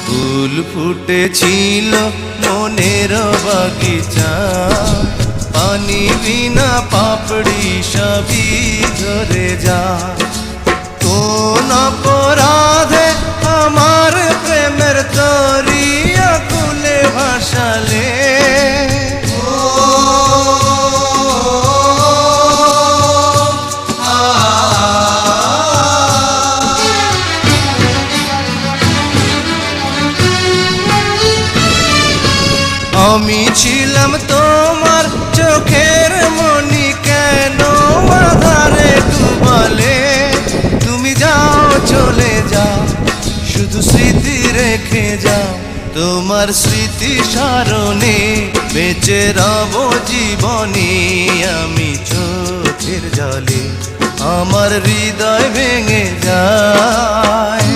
ফুল ফুটেছিল মনের বাগিচা, পানি বিনা পাপড়ি সবই ঝরে যা। কোন অপরাধে আমার প্রেমের তরি আকুলে ভাসালে, আমি ছিলাম তোমার চোখের মনি, কেন আধারে ডুবালে? তুমি যাও চলে যাও, শুধু স্মৃতি রেখে যাও। তোমার স্মৃতি স্মরণে বেঁচে রব জীবনে। আমি চোখের জলে আমার হৃদয় ভেঙে যায়।